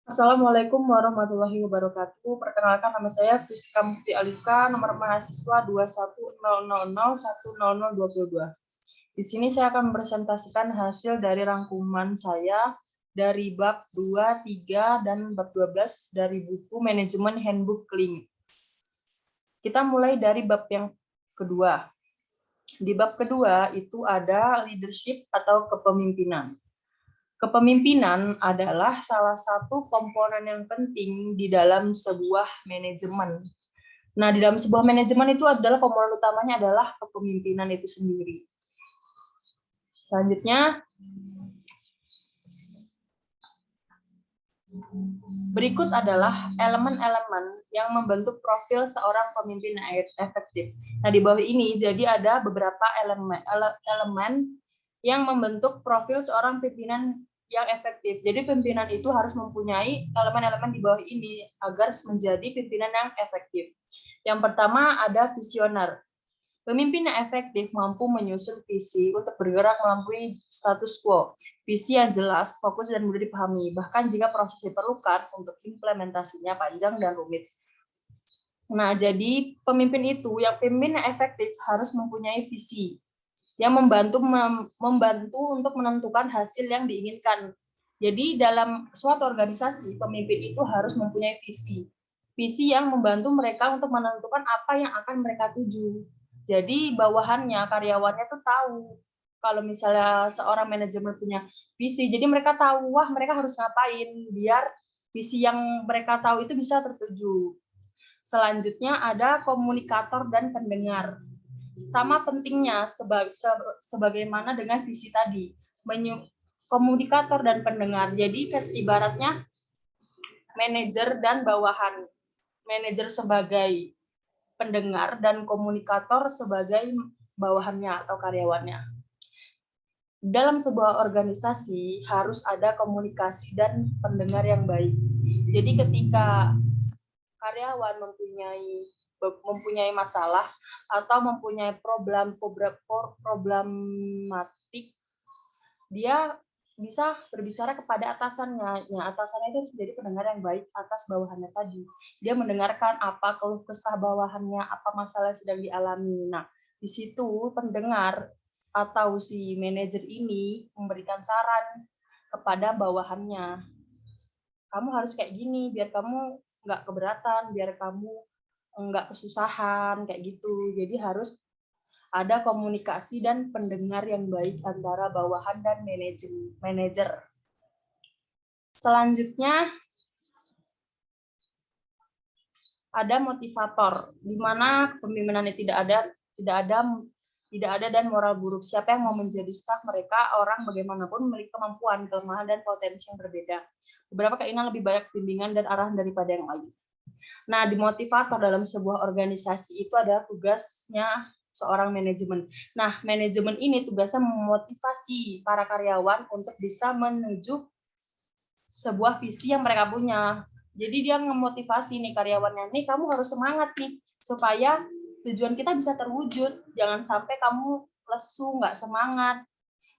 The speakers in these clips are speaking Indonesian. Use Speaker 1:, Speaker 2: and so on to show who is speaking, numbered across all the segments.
Speaker 1: Assalamualaikum warahmatullahi wabarakatuh. Perkenalkan, nama saya Priska Mufti Alika, nomor mahasiswa 210010010022. Di sini saya akan mempresentasikan hasil dari rangkuman saya dari bab 2, 3, dan bab 12 dari buku Manajemen Handbook Klinik. Kita mulai dari bab yang kedua. Di bab kedua itu ada leadership atau kepemimpinan. Kepemimpinan adalah salah satu komponen yang penting di dalam sebuah manajemen. Nah, di dalam sebuah manajemen itu adalah komponen utamanya adalah kepemimpinan itu sendiri. Selanjutnya, berikut adalah elemen-elemen yang membentuk profil seorang pemimpin efektif. Nah, di bawah ini jadi ada beberapa elemen yang membentuk profil seorang pimpinan yang efektif. Jadi pimpinan itu harus mempunyai elemen-elemen di bawah ini agar menjadi pimpinan yang efektif. Yang pertama ada visioner. Pemimpin yang efektif mampu menyusun visi untuk bergerak melampaui status quo. Visi yang jelas, fokus, dan mudah dipahami, bahkan jika proses diperlukan untuk implementasinya panjang dan rumit. Nah, jadi pemimpin yang efektif harus mempunyai visi yang membantu untuk menentukan hasil yang diinginkan. Jadi dalam suatu organisasi, pemimpin itu harus mempunyai visi yang membantu mereka untuk menentukan apa yang akan mereka tuju. Jadi bawahannya, karyawannya tuh tahu kalau misalnya seorang manajemen punya visi, jadi mereka tahu, wah mereka harus ngapain biar visi yang mereka tahu itu bisa tertuju. Selanjutnya ada komunikator dan pendengar. Sama pentingnya sebagaimana dengan visi tadi, komunikator dan pendengar. Jadi ibaratnya manajer dan bawahan. Manajer sebagai pendengar dan komunikator sebagai bawahannya atau karyawannya. Dalam sebuah organisasi harus ada komunikasi dan pendengar yang baik. Jadi ketika karyawan mempunyai masalah atau mempunyai problematik, dia bisa berbicara kepada atasannya. Nah, atasannya itu harus menjadi pendengar yang baik atas bawahannya tadi. Dia mendengarkan apa keluh kesah bawahannya, apa masalah yang sedang dialami. Nah, di situ pendengar atau si manajer ini memberikan saran kepada bawahannya. Kamu harus kayak gini biar kamu nggak keberatan, biar kamu nggak kesusahan, kayak gitu. Jadi harus ada komunikasi dan pendengar yang baik antara bawahan dan manajer. Selanjutnya ada motivator, di mana kepemimpinannya tidak ada dan moral buruk. Siapa yang mau menjadi staf mereka, orang bagaimanapun memiliki kemampuan, kelemahan, dan potensi yang berbeda. Beberapa keinginan lebih banyak bimbingan dan arahan daripada yang lain. Nah, di motivator dalam sebuah organisasi itu adalah tugasnya seorang manajemen. Nah, manajemen ini tugasnya memotivasi para karyawan untuk bisa menuju sebuah visi yang mereka punya. Jadi dia memotivasi nih karyawannya, nih kamu harus semangat nih supaya tujuan kita bisa terwujud. Jangan sampai kamu lesu, nggak semangat,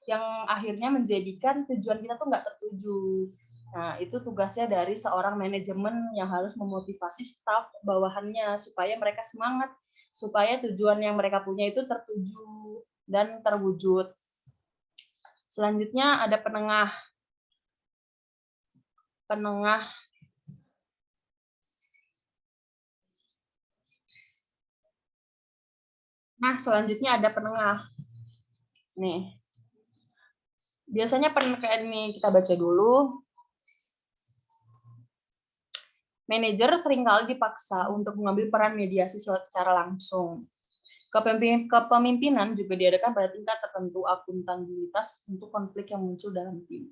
Speaker 1: yang akhirnya menjadikan tujuan kita tuh nggak tertuju. Nah, itu tugasnya dari seorang manajemen yang harus memotivasi staf bawahannya supaya mereka semangat, supaya tujuan yang mereka punya itu tertuju dan terwujud. Selanjutnya ada penengah. Nah, selanjutnya ada penengah. Nih. Biasanya penengah ini kita baca dulu. Manajer seringkali dipaksa untuk mengambil peran mediasi secara langsung. Kepemimpinan juga diadakan pada tingkat tertentu akuntabilitas untuk konflik yang muncul dalam tim.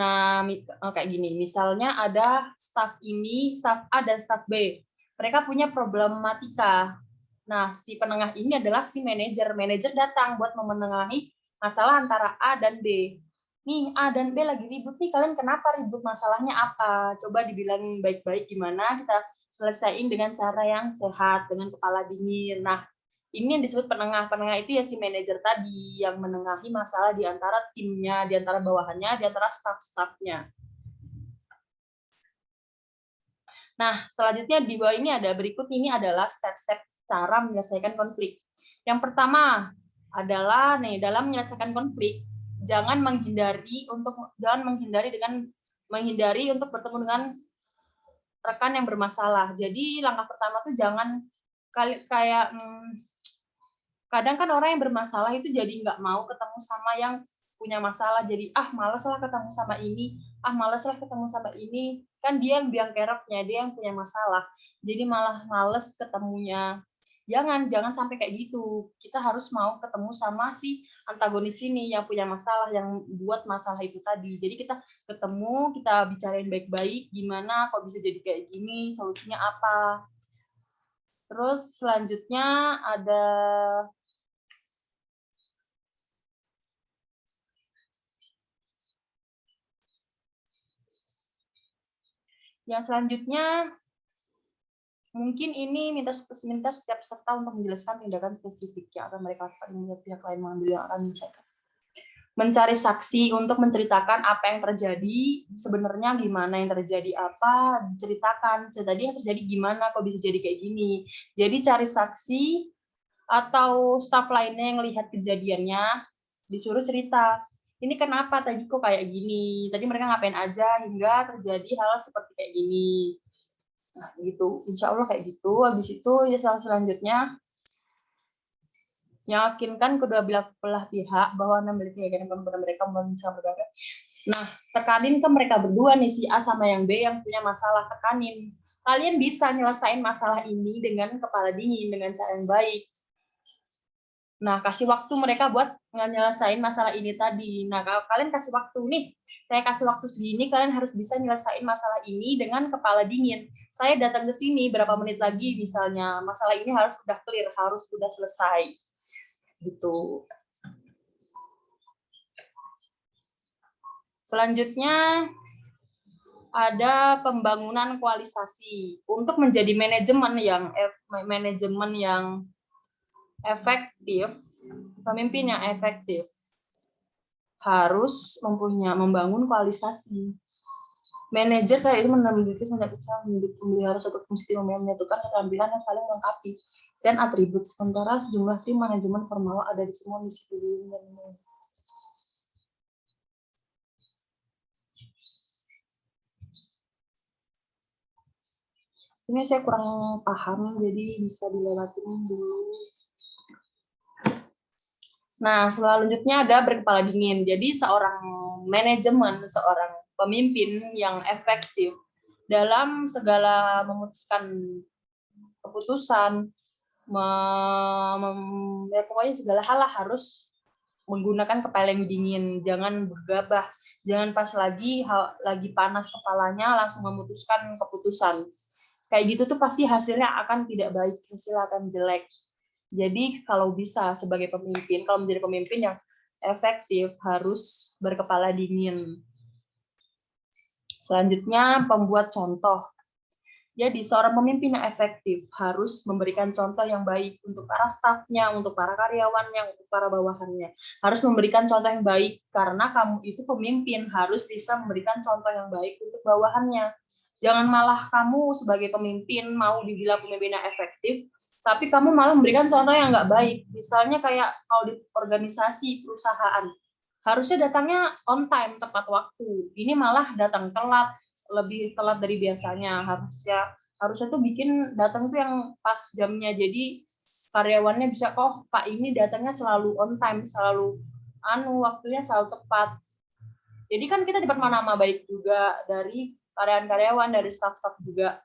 Speaker 1: Nah, kayak gini, misalnya ada staf ini, staf A dan staf B. Mereka punya problematika. Nah, si penengah ini adalah si manajer. Manajer datang buat memenengahi masalah antara A dan B. Nih, A dan B lagi ribut nih, kalian kenapa ribut, masalahnya apa? Coba dibilangin baik-baik gimana kita selesaiin dengan cara yang sehat, dengan kepala dingin. Nah, ini yang disebut penengah. Penengah itu ya si manajer tadi yang menengahi masalah di antara timnya, di antara bawahannya, di antara staff-staffnya. Nah, selanjutnya di bawah ini ada berikut ini adalah step-step cara menyelesaikan konflik. Yang pertama adalah nih dalam menyelesaikan konflik jangan menghindari untuk bertemu dengan rekan yang bermasalah. Jadi langkah pertama tuh jangan kayak kadang kan orang yang bermasalah itu jadi nggak mau ketemu sama yang punya masalah, jadi males lah ketemu sama ini, males lah ketemu sama ini, kan dia yang biang keroknya, dia yang punya masalah, jadi malah males ketemunya. Jangan sampai kayak gitu. Kita harus mau ketemu sama si antagonis ini yang punya masalah, yang buat masalah itu tadi. Jadi kita ketemu, kita bicarain baik-baik, gimana kok bisa jadi kayak gini, solusinya apa. Terus selanjutnya ada yang selanjutnya, mungkin ini minta setiap peserta untuk menjelaskan tindakan spesifik yang akan mereka lakukan hingga pihak lain mengambil yang akan menyelesaikan. Mencari saksi untuk menceritakan apa yang terjadi, sebenarnya gimana yang terjadi, apa, diceritakan, tadi yang terjadi gimana, kok bisa jadi kayak gini. Jadi cari saksi atau staf lainnya yang lihat kejadiannya, disuruh cerita. Ini kenapa tadi kok kayak gini, tadi mereka ngapain aja hingga terjadi hal seperti kayak gini. Nah, gitu. Insya Allah kayak gitu. Habis itu ya selanjutnya yakinkan kedua belah pihak bahwa memiliki keyakinan pada mereka bisa berbeda. Nah, tekanin ke mereka berdua nih, si A sama yang B yang punya masalah, tekanin. Kalian bisa nyelesain masalah ini dengan kepala dingin, dengan cara yang baik. Nah, kasih waktu mereka buat nyelesain masalah ini tadi. Nah, kalau kalian kasih waktu nih, saya kasih waktu segini, kalian harus bisa nyelesain masalah ini dengan kepala dingin. Saya datang ke sini berapa menit lagi, misalnya masalah ini harus sudah clear, harus sudah selesai. Gitu. Selanjutnya ada pembangunan koalisasi untuk menjadi manajemen yang efektif, pemimpin yang efektif harus membangun koalisasi. Manajer kayak itu memiliki senjata usaha memelihara suatu fungsi tim yang menyatukan keterampilan yang saling melengkapi dan atribut. Sementara sejumlah tim manajemen formal ada di semua misi dan ini saya kurang paham, jadi bisa dilewatin dulu. Nah, selanjutnya ada berkepala dingin. Jadi seorang manajemen, seorang pemimpin yang efektif dalam segala memutuskan keputusan, ya pokoknya segala hal lah harus menggunakan kepala yang dingin, jangan bergabah, jangan pas lagi panas kepalanya langsung memutuskan keputusan. Kayak gitu tuh pasti hasilnya akan tidak baik, hasilnya akan jelek. Jadi kalau bisa sebagai pemimpin, kalau menjadi pemimpin yang efektif harus berkepala dingin. Selanjutnya pembuat contoh. Jadi seorang pemimpin yang efektif harus memberikan contoh yang baik untuk para stafnya, untuk para karyawannya, untuk para bawahannya. Harus memberikan contoh yang baik karena kamu itu pemimpin harus bisa memberikan contoh yang baik untuk bawahannya. Jangan malah kamu sebagai pemimpin mau dibilang pemimpin yang efektif, tapi kamu malah memberikan contoh yang nggak baik. Misalnya kayak kalau di organisasi perusahaan, harusnya datangnya on time, tepat waktu. Ini malah datang telat, lebih telat dari biasanya. Harusnya tuh bikin datang tuh yang pas jamnya. Jadi karyawannya bisa, kok Pak ini datangnya selalu on time, selalu waktunya selalu tepat. Jadi kan kita dapat nama baik juga dari karyawan-karyawan, dari staff-staff juga.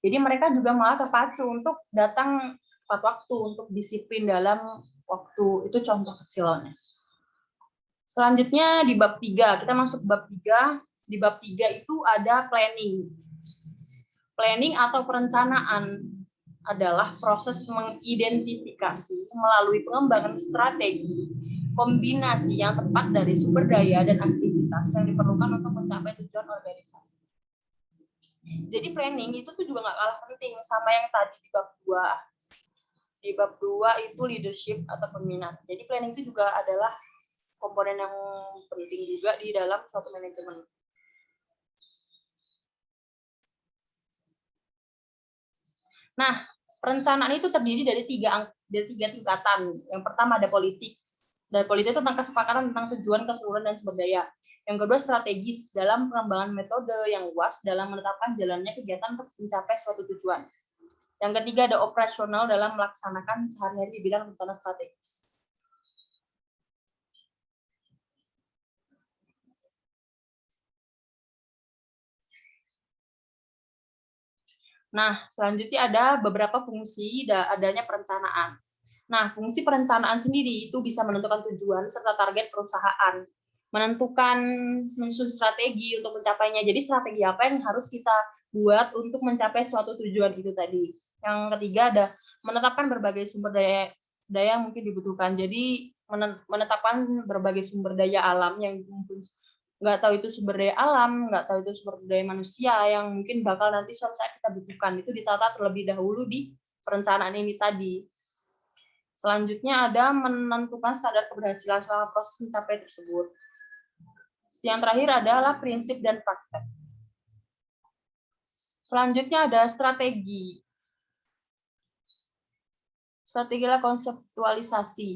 Speaker 1: Jadi mereka juga malah terpacu untuk datang tepat waktu, untuk disiplin dalam waktu. Itu contoh kecilnya. Selanjutnya di bab 3, kita masuk bab 3. Di bab 3 itu ada planning. Planning atau perencanaan adalah proses mengidentifikasi melalui pengembangan strategi, kombinasi yang tepat dari sumber daya dan aktivitas yang diperlukan untuk mencapai tujuan organisasi. Jadi planning itu tuh juga nggak kalah penting sama yang tadi di bab 2. Di bab 2 itu leadership atau pembinaan. Jadi planning itu juga adalah komponen yang penting juga di dalam suatu manajemen. Nah, perencanaan itu terdiri dari tiga tingkatan. Yang pertama ada politik. Dan politik itu tentang kesepakatan tentang tujuan, keseluruhan, dan sumber daya. Yang kedua strategis dalam pengembangan metode yang luas dalam menetapkan jalannya kegiatan untuk mencapai suatu tujuan. Yang ketiga ada operasional dalam melaksanakan sehari-hari di bidang rencana strategis. Nah, selanjutnya ada beberapa fungsi adanya perencanaan. Nah, fungsi perencanaan sendiri itu bisa menentukan tujuan serta target perusahaan, menentukan menyusun strategi untuk mencapainya. Jadi strategi apa yang harus kita buat untuk mencapai suatu tujuan itu tadi. Yang ketiga ada menetapkan berbagai sumber daya yang mungkin dibutuhkan. Jadi menetapkan berbagai sumber daya alam yang mungkin nggak tahu itu sumber daya alam, nggak tahu itu sumber daya manusia yang mungkin bakal nanti suatu saat kita butuhkan. Itu ditata terlebih dahulu di perencanaan ini tadi. Selanjutnya ada menentukan standar keberhasilan selama proses mencapai tersebut. Yang terakhir adalah prinsip dan praktek. Selanjutnya ada strategi. Strategi adalah konseptualisasi.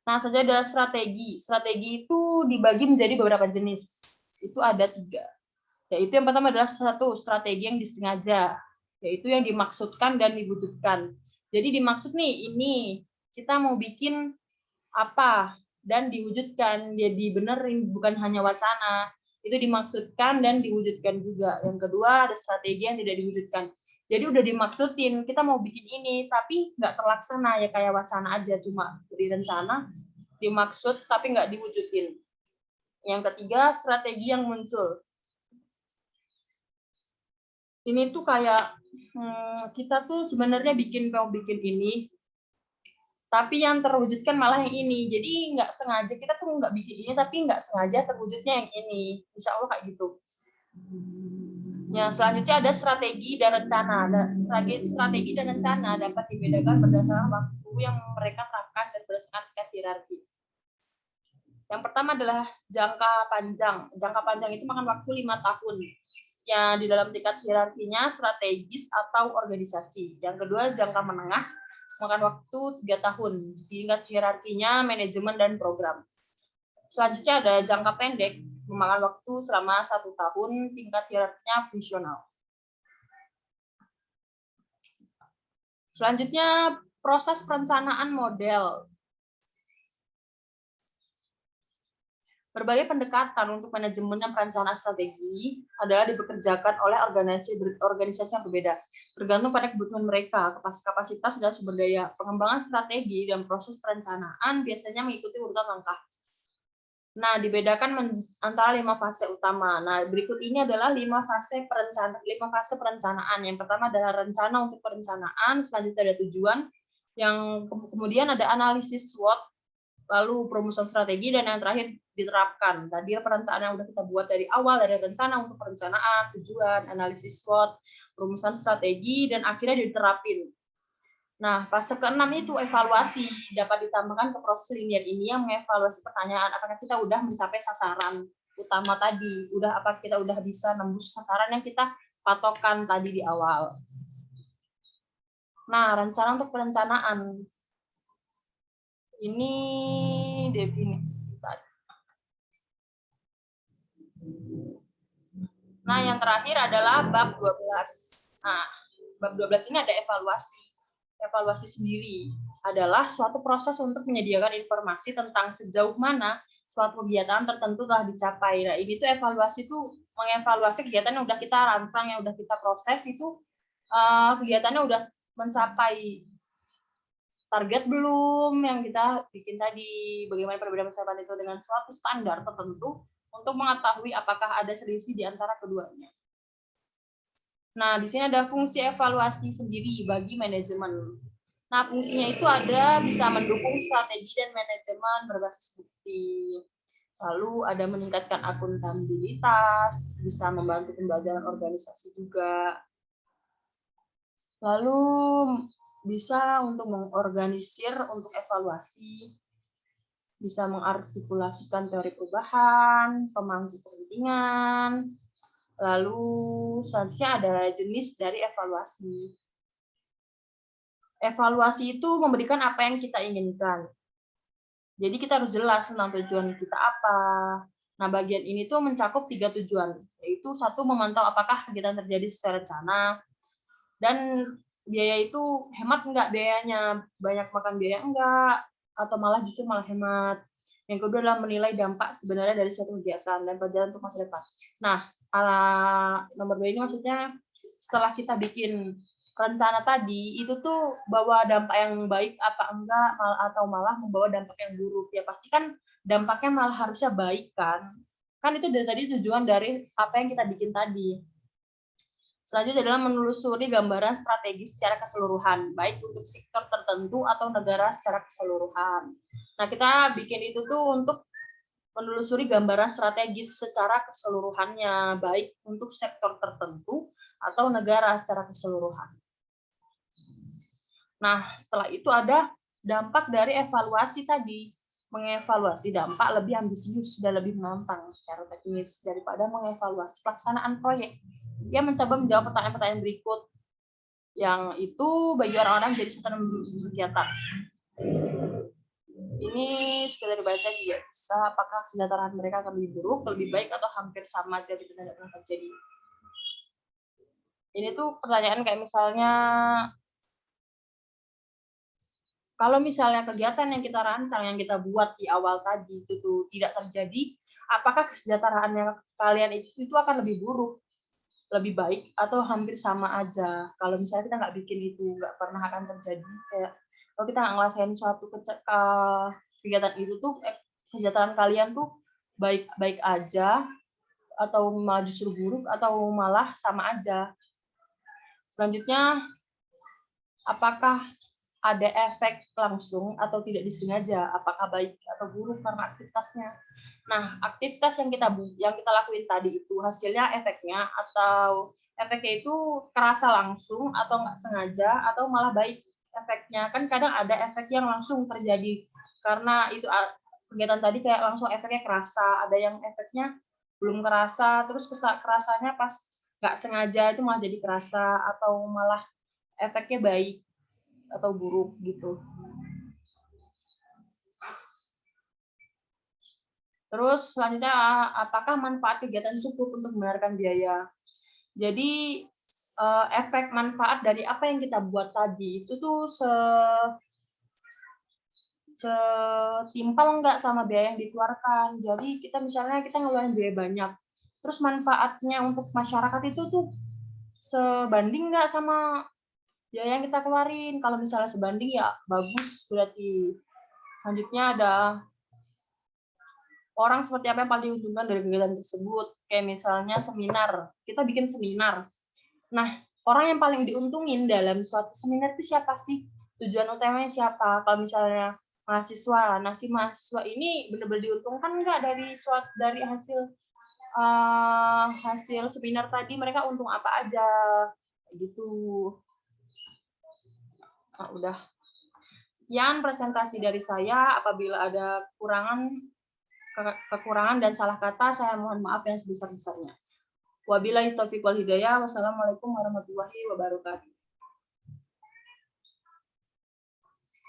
Speaker 1: Nah, saja ada strategi. Strategi itu dibagi menjadi beberapa jenis. Itu ada 3. Yaitu yang pertama adalah satu strategi yang disengaja, yaitu yang dimaksudkan dan diwujudkan. Jadi dimaksud nih, ini kita mau bikin apa dan diwujudkan, jadi benerin, bukan hanya wacana. Itu dimaksudkan dan diwujudkan juga. Yang kedua ada strategi yang tidak diwujudkan. Jadi udah dimaksudin, kita mau bikin ini, tapi nggak terlaksana, ya kayak wacana aja, cuma beri rencana, dimaksud, tapi nggak diwujudin. Yang ketiga, strategi yang muncul. Ini tuh kayak, kita tuh sebenarnya mau bikin ini, tapi yang terwujudkan malah yang ini. Jadi nggak sengaja, kita tuh nggak bikin ini, tapi nggak sengaja terwujudnya yang ini. Insya Allah kayak gitu. Yang selanjutnya ada strategi dan rencana. Strategi dan rencana dapat dibedakan berdasarkan waktu yang mereka terapkan dan berdasarkan tingkat hierarki. Yang pertama adalah jangka panjang. Jangka panjang itu makan waktu 5 tahun. Ya, di dalam tingkat hierarkinya strategis atau organisasi. Yang kedua jangka menengah, makan waktu 3 tahun. Tingkat hierarkinya manajemen dan program. Selanjutnya ada jangka pendek, memakan waktu selama 1 tahun, tingkat hierarkinya fungsional. Selanjutnya proses perencanaan model. Berbagai pendekatan untuk manajemen dan perencanaan strategi adalah dipekerjakan oleh organisasi yang berbeda, tergantung pada kebutuhan mereka, kapasitas dan sumber daya. Pengembangan strategi dan proses perencanaan biasanya mengikuti urutan langkah. Nah, dibedakan antara 5 fase utama. Nah, berikut ini adalah 5 fase perencanaan. Yang pertama adalah rencana untuk perencanaan, selanjutnya ada tujuan, yang kemudian ada analisis SWOT, lalu perumusan strategi, dan yang terakhir diterapkan. Tadi perencanaan yang sudah kita buat dari awal, dari rencana untuk perencanaan, tujuan, analisis SWOT, perumusan strategi, dan akhirnya diterapin. Nah, fase ke-6 itu evaluasi, dapat ditambahkan ke proses linier ini yang mengevaluasi pertanyaan apakah kita udah mencapai sasaran utama tadi, kita udah bisa nembus sasaran yang kita patokan tadi di awal. Nah, rencana untuk perencanaan. Ini definisi tadi. Nah, yang terakhir adalah bab 12. Nah, bab 12 ini ada evaluasi. Evaluasi sendiri adalah suatu proses untuk menyediakan informasi tentang sejauh mana suatu kegiatan tertentu telah dicapai. Nah, ini tuh evaluasi tuh mengevaluasi kegiatan yang udah kita rancang, yang udah kita proses itu kegiatannya udah mencapai target belum yang kita bikin tadi, bagaimana perbedaan pencapaian itu dengan suatu standar tertentu untuk mengetahui apakah ada selisih di antara keduanya. Nah, di sini ada fungsi evaluasi sendiri bagi manajemen. Nah, fungsinya itu ada bisa mendukung strategi dan manajemen berbasis bukti. Lalu ada meningkatkan akuntabilitas, bisa membantu pembelajaran organisasi juga. Lalu bisa untuk mengorganisir untuk evaluasi, bisa mengartikulasikan teori perubahan, pemangku kepentingan, Lalu selanjutnya ada jenis dari evaluasi. Evaluasi itu memberikan apa yang kita inginkan. Jadi kita harus jelas tentang tujuan kita apa. Nah, bagian ini tuh mencakup 3 tujuan, yaitu 1, memantau apakah kegiatan terjadi secara rencana, dan biaya itu hemat enggak biayanya, banyak makan biaya enggak, atau malah justru malah hemat. Yang kedua adalah menilai dampak sebenarnya dari suatu kegiatan dan pelajaran untuk masa depan. Nah, nomor 2 ini maksudnya setelah kita bikin rencana tadi, itu tuh bawa dampak yang baik apa enggak, atau malah membawa dampak yang buruk. Ya pasti kan dampaknya malah harusnya baik kan. Kan itu dari tadi tujuan dari apa yang kita bikin tadi. Selanjutnya adalah menelusuri gambaran strategis secara keseluruhan, baik untuk sektor tertentu atau negara secara keseluruhan. Nah, kita bikin itu tuh untuk menelusuri gambaran strategis secara keseluruhannya, baik untuk sektor tertentu atau negara secara keseluruhan. Nah, setelah itu ada dampak dari evaluasi tadi. Mengevaluasi dampak lebih ambisius dan lebih menantang secara teknis daripada mengevaluasi pelaksanaan proyek. Dia mencoba menjawab pertanyaan-pertanyaan berikut, yang itu bagi orang-orang jadi sasaran kegiatan. Ini sekedar dibaca juga bisa, apakah kesejahteraan mereka akan lebih buruk, lebih baik, atau hampir sama jadi tidak pernah terjadi. Ini tuh pertanyaan kayak misalnya, kalau misalnya kegiatan yang kita rancang, yang kita buat di awal tadi itu tuh tidak terjadi, apakah kesejahteraan yang kalian itu akan lebih buruk, lebih baik, atau hampir sama aja? Kalau misalnya kita nggak bikin itu, nggak pernah akan terjadi. Kayak kalau kita nggak ngerasain suatu kegiatan itu tuh, kesejahteraan kalian tuh baik-baik aja, atau malah justru buruk, atau malah sama aja. Selanjutnya, apakah ada efek langsung atau tidak disengaja, apakah baik atau buruk karena aktivitasnya. Nah, aktivitas yang kita lakuin tadi itu hasilnya efeknya, atau efeknya itu kerasa langsung atau nggak sengaja, atau malah baik efeknya. Kan kadang ada efek yang langsung terjadi karena itu kegiatan tadi kayak langsung efeknya kerasa, ada yang efeknya belum kerasa, terus kerasanya pas nggak sengaja itu malah jadi kerasa, atau malah efeknya baik atau buruk gitu. Terus selanjutnya, apakah manfaat kegiatan cukup untuk membayarkan biaya? Jadi efek manfaat dari apa yang kita buat tadi itu tuh setimpal nggak sama biaya yang dikeluarkan. Jadi kita misalnya kita ngeluarin biaya banyak, terus manfaatnya untuk masyarakat itu tuh sebanding nggak sama biaya yang kita keluarin. Kalau misalnya sebanding ya bagus berarti. Selanjutnya ada orang seperti apa yang paling diuntungkan dari kegiatan tersebut. Kayak misalnya seminar, kita bikin seminar. Nah, orang yang paling diuntungin dalam suatu seminar itu siapa sih? Tujuan utamanya siapa? Kalau misalnya mahasiswa, nah si mahasiswa ini benar-benar diuntungkan nggak dari hasil seminar tadi, mereka untung apa aja? Gitu. Nah, udah. Sekian presentasi dari saya. Apabila ada kekurangan dan salah kata, saya mohon maaf yang sebesar-besarnya. Wabillahi taufiq wal hidayah. Wassalamualaikum warahmatullahi wabarakatuh.